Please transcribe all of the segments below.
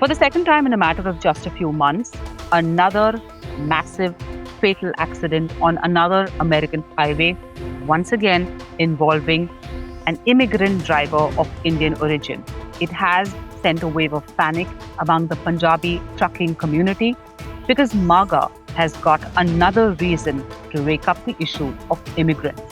For the second time in a matter of just a few months, another massive fatal accident on another American highway, once again involving an immigrant driver of Indian origin. It has sent a wave of panic among the Punjabi trucking community because MAGA has got another reason to rake up the issue of immigrants.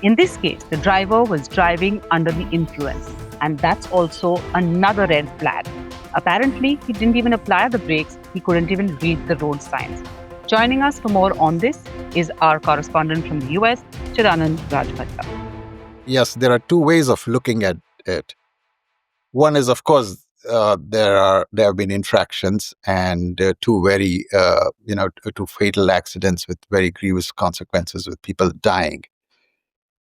In this case, the driver was driving under the influence, and that's also another red flag. Apparently, he didn't even apply the brakes, he couldn't even read the road signs. Joining us for more on this is our correspondent from the US, Chidanand Rajbhatta. Yes, there are two ways of looking at it. One is, of course, there have been infractions and two fatal accidents with very grievous consequences, with people dying.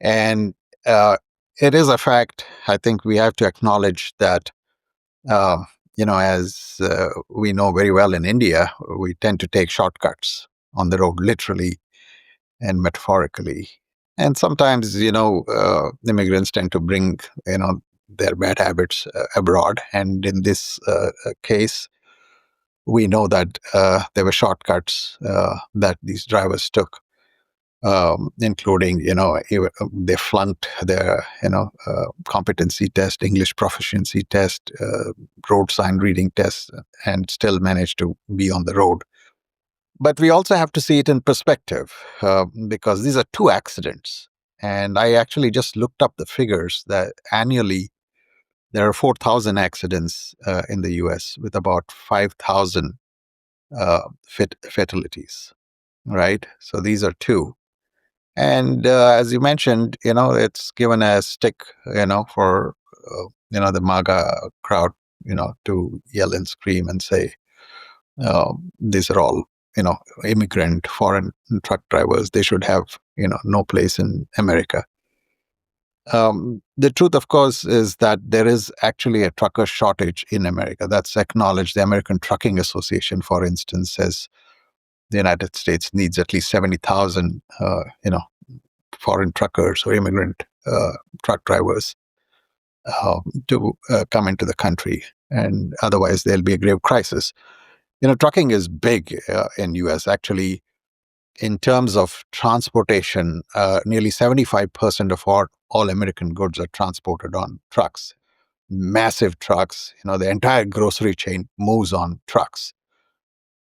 And it is a fact. I think we have to acknowledge that. As we know very well in India, we tend to take shortcuts on the road, literally and metaphorically. And sometimes, immigrants tend to bring, their bad habits abroad. And in this case, we know that there were shortcuts that these drivers took, including, they flunked their, competency test, English proficiency test, road sign reading test, and still managed to be on the road. But we also have to see it in perspective because these are two accidents. And I actually just looked up the figures that annually there are 4,000 accidents in the US with about 5,000 fatalities, right? So these are two. And as you mentioned, it's given a stick, for, the MAGA crowd, to yell and scream and say, these are all, immigrant foreign truck drivers. They should have, no place in America. The truth, of course, is that there is actually a trucker shortage in America. That's acknowledged. The American Trucking Association, for instance, says the United States needs at least 70,000, foreign truckers or immigrant truck drivers to come into the country. And otherwise, there'll be a grave crisis. Trucking is big in U.S. Actually, in terms of transportation, nearly 75% of all American goods are transported on trucks. Massive trucks. The entire grocery chain moves on trucks.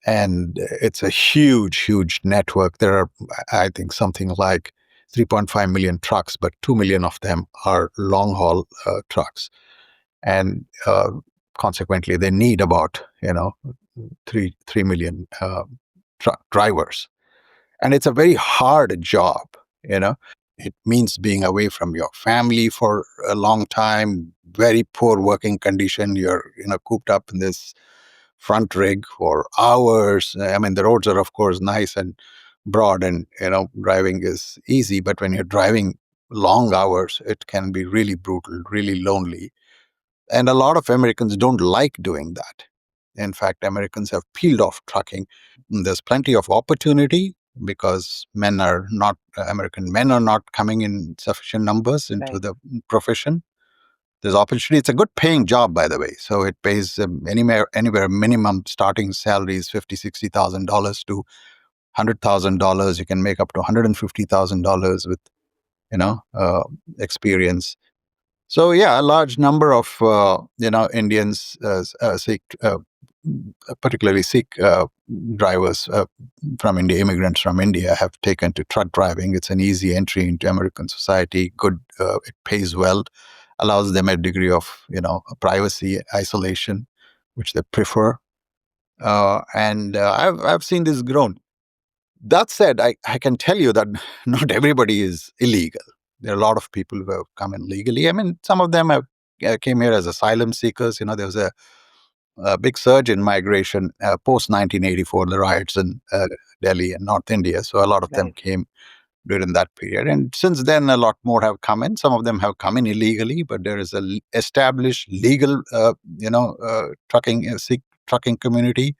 And it's a huge, huge network. There are, I think, something like 3.5 million trucks, but 2 million of them are long-haul trucks. And consequently, they need about, 3 million truck drivers. And it's a very hard job, It means being away from your family for a long time, very poor working condition. You're, cooped up in this front rig for hours. I mean, the roads are, of course, nice and broad and, driving is easy. But when you're driving long hours, it can be really brutal, really lonely. And a lot of Americans don't like doing that. In fact, Americans have peeled off trucking. There's plenty of opportunity because American men are not coming in sufficient numbers into the profession. There's opportunity. It's a good paying job, by the way. So it pays anywhere minimum starting salary is $50,000, $60,000 to $100,000. You can make up to $150,000 with, experience. So yeah, a large number of Indians, Sikh, particularly Sikh drivers from India, immigrants from India, have taken to truck driving. It's an easy entry into American society. Good, it pays well, allows them a degree of privacy, isolation, which they prefer. And I've seen this grown. That said, I can tell you that not everybody is illegal. There are a lot of people who have come in legally. I mean, some of them came here as asylum seekers. There was a big surge in migration post 1984, the riots in Delhi and North India. So a lot of them came during that period. And since then, a lot more have come in. Some of them have come in illegally, but there is a established legal, Sikh trucking community.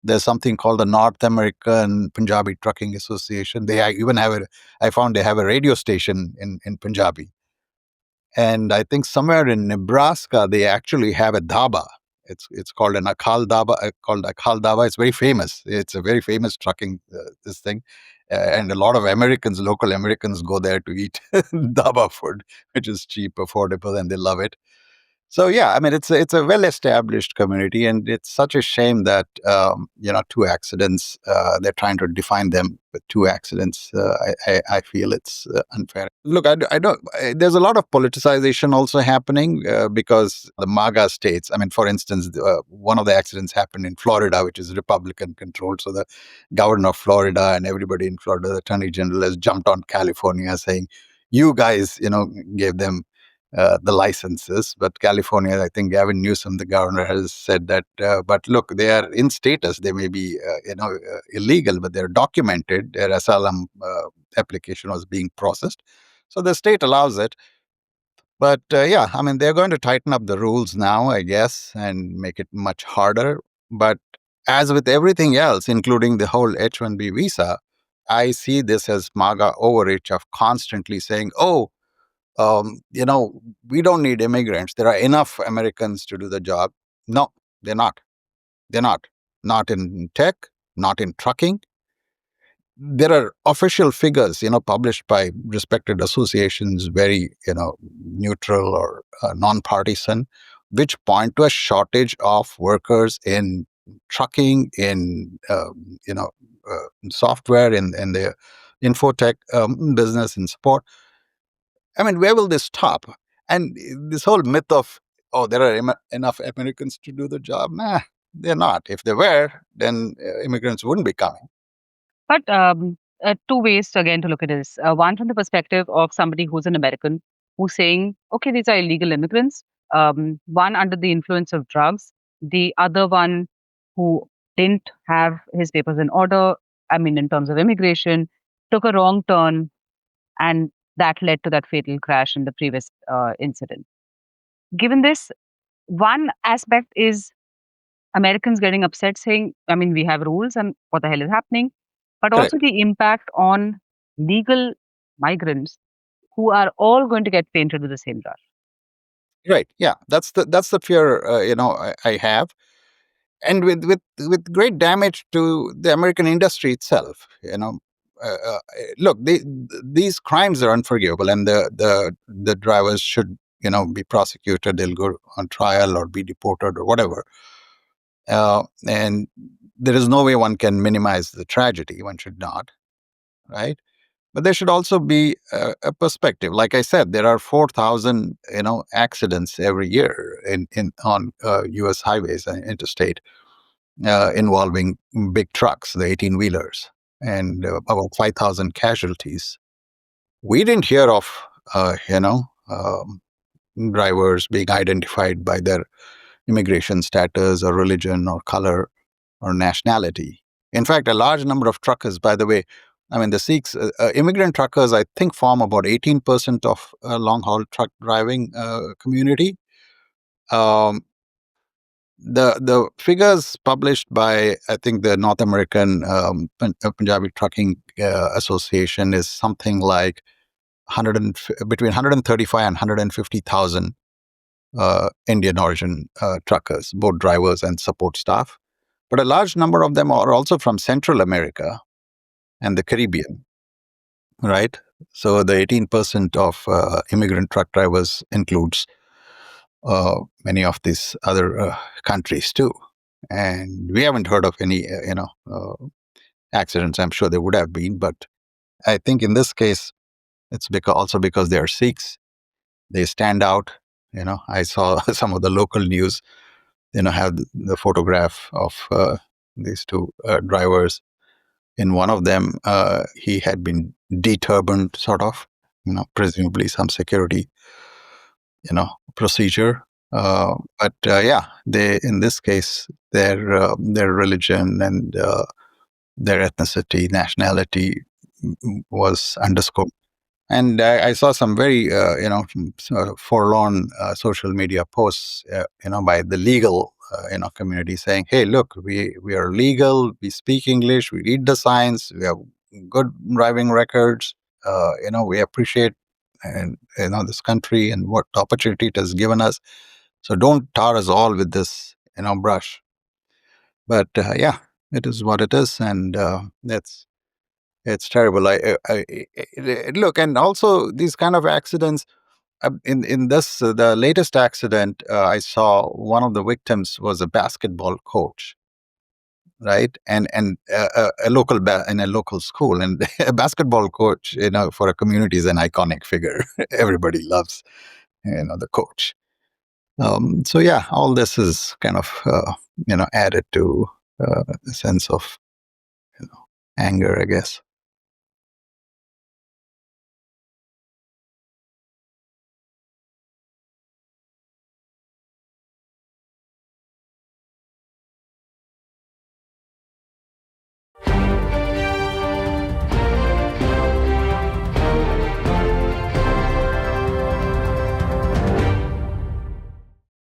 There's something called the North American Punjabi Trucking Association. They even have I found they have a radio station in Punjabi. And I think somewhere in Nebraska, they actually have a dhaba. It's called an Akal Daba. Called Akal Daba. It's very famous. It's a very famous trucking this thing, and a lot of Americans, local Americans, go there to eat daba food, which is cheap, affordable, and they love it. So yeah, I mean it's a well established community, and it's such a shame that two accidents. They're trying to define them with two accidents. I feel it's unfair. Look, I don't. There's a lot of politicization also happening because the MAGA states. I mean, for instance, one of the accidents happened in Florida, which is Republican controlled. So the governor of Florida and everybody in Florida, the attorney general, has jumped on California, saying, "You guys, gave them." The licenses. But California, I think Gavin Newsom, the governor, has said that. But look, they are in status. They may be, illegal, but they're documented. Their asylum application was being processed, so the state allows it. But yeah, I mean, they're going to tighten up the rules now, I guess, and make it much harder. But as with everything else, including the whole H-1B visa, I see this as MAGA overreach of constantly saying, "Oh, we don't need immigrants. There are enough Americans to do the job." No, they're not. They're not. Not in tech, not in trucking. There are official figures, published by respected associations, very, neutral or non-partisan, which point to a shortage of workers in trucking, in, software, in the infotech business and support. I mean, where will this stop? And this whole myth of, oh, there are enough Americans to do the job. Nah, they're not. If they were, then immigrants wouldn't be coming. But two ways again to look at this. One from the perspective of somebody who's an American who's saying, okay, these are illegal immigrants. One under the influence of drugs, the other one who didn't have his papers in order. I mean, in terms of immigration, took a wrong turn, and that led to that fatal crash in the previous incident. Given this, one aspect is Americans getting upset saying, I mean, we have rules and what the hell is happening? But also Correct. the impact on legal migrants who are all going to get painted with the same brush. Right. Yeah. That's the fear. I have, and with great damage to the American industry itself. Look, these crimes are unforgivable, and the drivers should be prosecuted. They'll go on trial or be deported or whatever. And there is no way one can minimize the tragedy. One should not, right? But there should also be a perspective. Like I said, there are 4,000 accidents every year in on U.S. highways and interstate involving big trucks, the 18-wheelers, and about 5,000 casualties. We didn't hear of drivers being identified by their immigration status or religion or color or nationality. In fact, a large number of truckers, by the way, I mean, the Sikhs, immigrant truckers, I think, form about 18% of long haul truck driving community. Um, the figures published by, I think, the North American Punjabi Trucking Association is something like between 135 and 150,000 Indian origin truckers, both drivers and support staff. But a large number of them are also from Central America and the Caribbean, right? So the 18% of immigrant truck drivers includes many of these other countries too. And we haven't heard of any, accidents. I'm sure there would have been, but I think in this case, it's because they are Sikhs. They stand out. I saw some of the local news, have the photograph of these two drivers. In one of them, he had been deturbaned, sort of, presumably some security, procedure. But yeah, they in this case, their religion and their ethnicity, nationality was underscored. And I saw some very, sort of forlorn social media posts, by the legal, community saying, "Hey, look, we are legal. We speak English. We read the signs. We have good driving records. We appreciate and this country and what opportunity it has given us. So don't tar us all with this brush. But yeah, it is what it is, and it's terrible. Look, and also these kind of accidents. In this the latest accident, I saw one of the victims was a basketball coach, right, and a local in a local school, and a basketball coach, for a community is an iconic figure. Everybody loves, the coach. So yeah, all this is kind of added to a sense of anger, I guess.